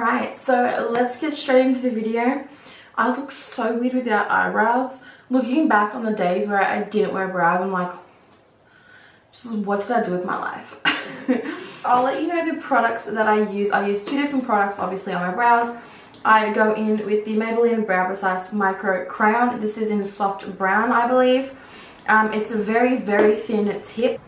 Alright, so let's get straight into the video. I look so weird without eyebrows. Looking back on the days where I didn't wear brows, I'm like, just what did I do with my life? I'll let you know the products that I use. I use 2 different products obviously on my brows. I go in with the Maybelline Brow Precise Micro Crayon. This is in soft brown, I believe. It's a very, very thin tip.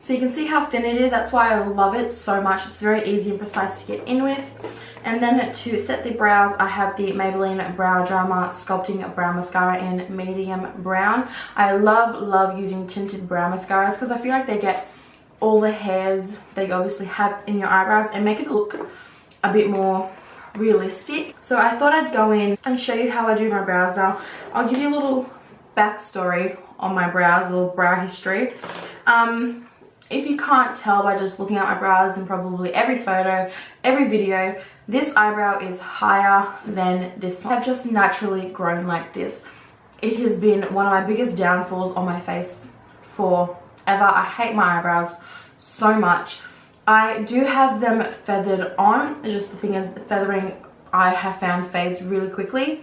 So you can see how thin it is. That's why I love it so much. It's very easy and precise to get in with. And then to set the brows, I have the Maybelline Brow Drama Sculpting Brow Mascara in medium brown. I love using tinted brow mascaras because I feel like they get all the hairs that you obviously have in your eyebrows and make it look a bit more realistic. So I thought I'd go in and show you how I do my brows now. I'll give you a little backstory on my brows, a little brow history. If you can't tell by just looking at my brows in probably every photo, every video, this eyebrow is higher than this one. I've just naturally grown like this. It has been one of my biggest downfalls on my face forever. I hate my eyebrows so much. I do have them feathered on. It's just the thing is, the feathering I have found fades really quickly.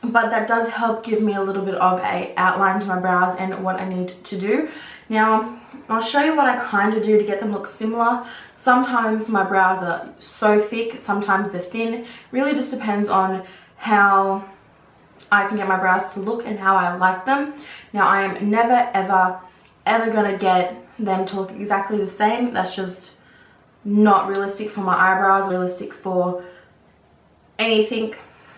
But that does help give me a little bit of a outline to my brows and what I need to do. Now, I'll show you what I kind of do to get them look similar. Sometimes my brows are so thick, sometimes they're thin. Really just depends on how I can get my brows to look and how I like them. Now, I am never ever gonna get them to look exactly the same. That's just not realistic for my eyebrows, realistic for anything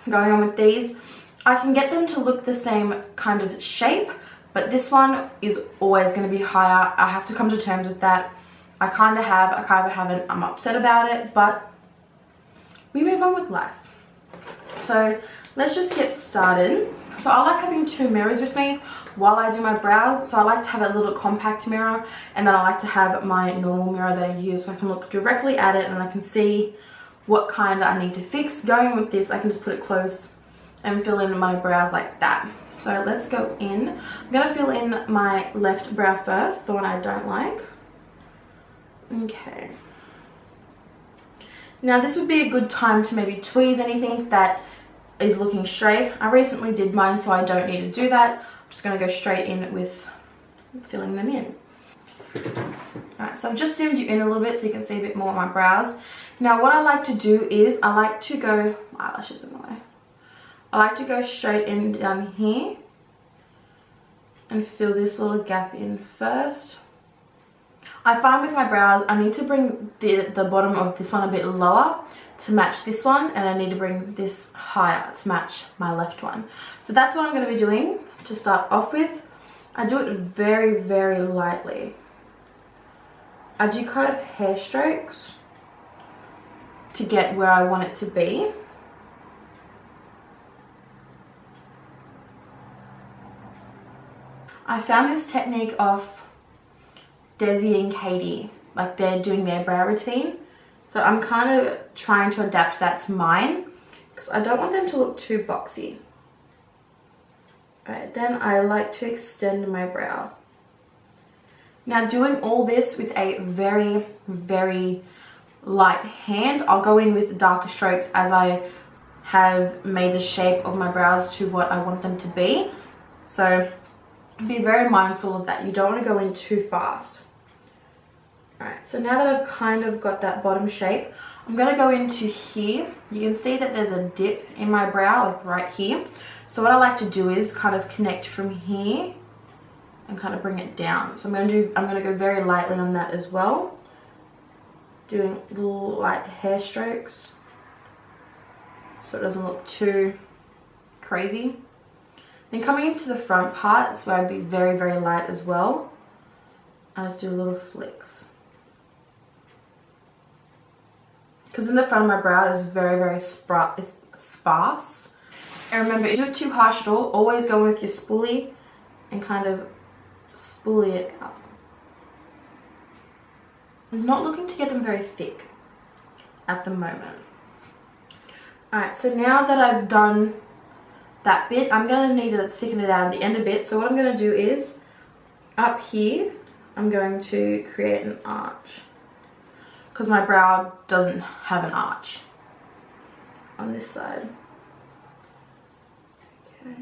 going on with these. I can get them to look the same kind of shape, but this one is always going to be higher. I have to come to terms with that. I kind of have, I kind of haven't. I'm upset about it, but we move on with life. So let's just get started. So I like having 2 mirrors with me while I do my brows. So I like to have a little compact mirror, and then I like to have my normal mirror that I use so I can look directly at it and I can see what kind I need to fix. Going with this, I can just put it close and fill in my brows like that. So let's go in. I'm gonna fill in my left brow first, the one I don't like. Okay. Now this would be a good time to maybe tweeze anything that is looking straight. I recently did mine, so I don't need to do that. I'm just gonna go straight in with filling them in. Alright, so I've just zoomed you in a little bit so you can see a bit more of my brows. Now what I like to do is, I like to go, eyelashes in the way. I like to go straight in down here and fill this little gap in first. I find with my brows, I need to bring the bottom of this one a bit lower to match this one, and I need to bring this higher to match my left one. So that's what I'm going to be doing to start off with. I do it very, very lightly. I do kind of hair strokes to get where I want it to be. I found this technique of Desi and Katie, like they're doing their brow routine. So I'm kind of trying to adapt that to mine because I don't want them to look too boxy. Alright, then I like to extend my brow. Now doing all this with a very, very light hand. I'll go in with darker strokes as I have made the shape of my brows to what I want them to be. So be very mindful of that. You don't want to go in too fast. Alright, so now that I've kind of got that bottom shape, I'm going to go into here. You can see that there's a dip in my brow, like right here. So what I like to do is kind of connect from here and kind of bring it down. So I'm going to go very lightly on that as well. Doing little light hair strokes so it doesn't look too crazy. Then coming into the front part is where I'd be very, very light as well. I just do little flicks. Because in the front of my brow is very, very sparse. And remember, if you do it too harsh at all, always go with your spoolie and kind of spoolie it up. I'm not looking to get them very thick at the moment. Alright, so now that I've done that bit, I'm going to need to thicken it out at the end a bit. So what I'm going to do is, up here, I'm going to create an arch. because my brow doesn't have an arch on this side. Okay.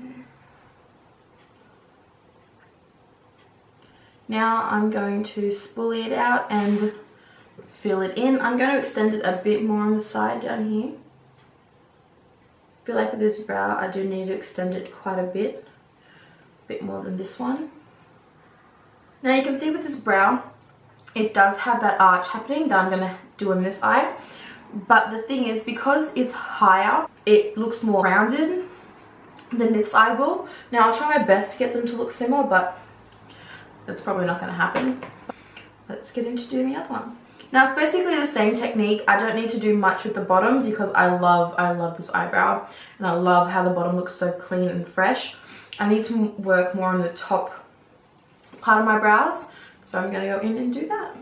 Now I'm going to spoolie it out and fill it in. I'm going to extend it a bit more on the side down here. I feel like with this brow I do need to extend it quite a bit more than this one. Now you can see with this brow it does have that arch happening that I'm going to do in this eye, but the thing is, because it's higher, it looks more rounded than this eye will. Now I'll try my best to get them to look similar, but that's probably not going to happen. Let's get into doing the other one. Now it's basically the same technique. I don't need to do much with the bottom because I love this eyebrow and I love how the bottom looks so clean and fresh. I need to work more on the top part of my brows, so I'm going to go in and do that.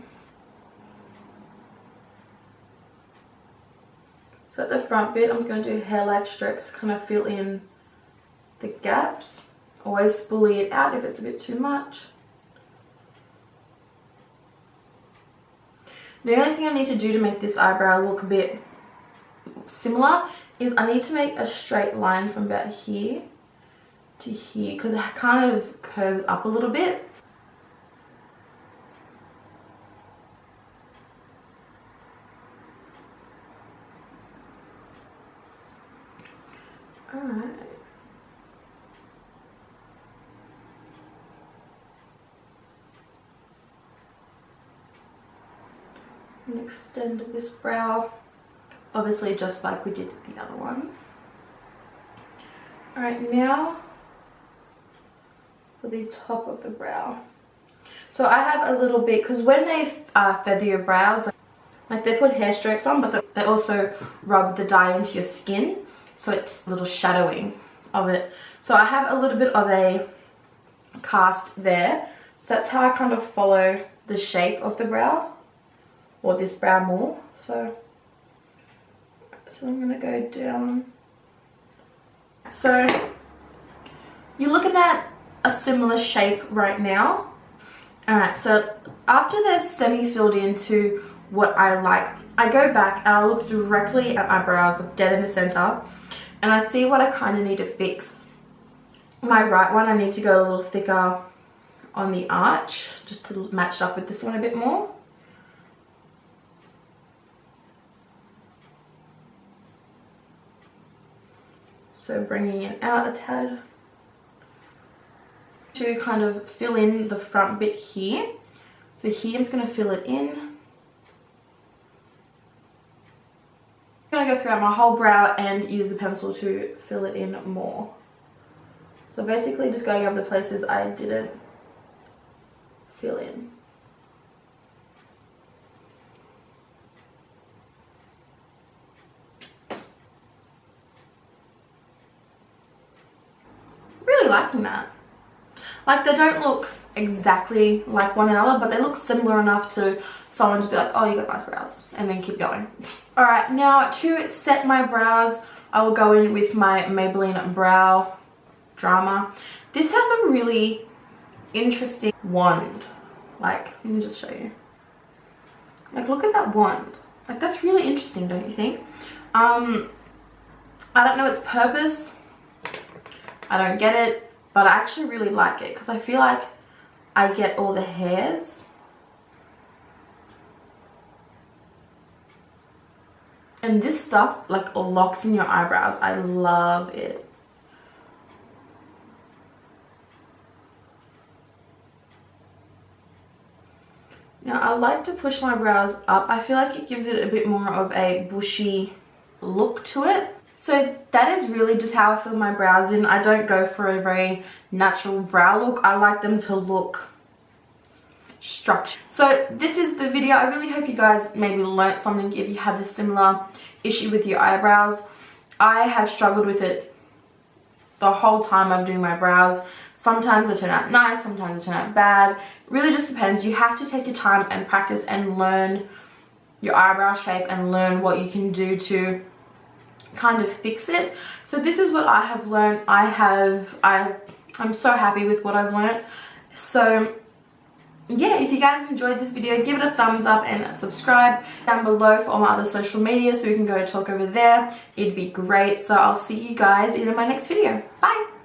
So at the front bit I'm going to do hair-like strokes, kind of fill in the gaps. Always spoolie it out if it's a bit too much. The only thing I need to do to make this eyebrow look a bit similar is I need to make a straight line from about here to here, because it kind of curves up a little bit. Alright. And extend this brow, obviously just like we did with the other one. Alright, now for the top of the brow. So I have a little bit, because when they feather your brows, like they put hair strokes on, but they also rub the dye into your skin, so it's a little shadowing of it. So I have a little bit of a cast there, so that's how I kind of follow the shape of the brow, or this brow more. So I'm gonna go down. So you're looking at a similar shape right now. Alright, so after they're semi-filled into what I like, I go back and I look directly at my brows, dead in the center, and I see what I kind of need to fix. My right one, I need to go a little thicker on the arch, just to match up with this one a bit more. So bringing it out a tad to kind of fill in the front bit here. So here I'm just going to fill it in. I'm going to go throughout my whole brow and use the pencil to fill it in more. So basically just going over the places I didn't fill in. Really liking that. Like, they don't look exactly like one another, but they look similar enough to someone to be like, oh, you got nice brows, and then keep going. Alright, now to set my brows, I will go in with my Maybelline Brow Drama. This has a really interesting wand. Like, let me just show you. Like, look at that wand. Like, that's really interesting, don't you think? I don't know its purpose. I don't get it, but I actually really like it because I feel like I get all the hairs. And this stuff like locks in your eyebrows. I love it. Now I like to push my brows up. I feel like it gives it a bit more of a bushy look to it. So that is really just how I fill my brows in. I don't go for a very natural brow look. I like them to look structured. So this is the video. I really hope you guys maybe learnt something if you have this similar issue with your eyebrows. I have struggled with it the whole time I'm doing my brows. Sometimes they turn out nice, sometimes they turn out bad. It really just depends. You have to take your time and practice and learn your eyebrow shape and learn what you can do to kind of fix it. So this is what I have learned. I'm so happy with what I've learned. So yeah, if you guys enjoyed this video, give it a thumbs up and subscribe down below for all my other social media so we can go talk over there. It'd be great. So I'll see you guys in my next video. Bye.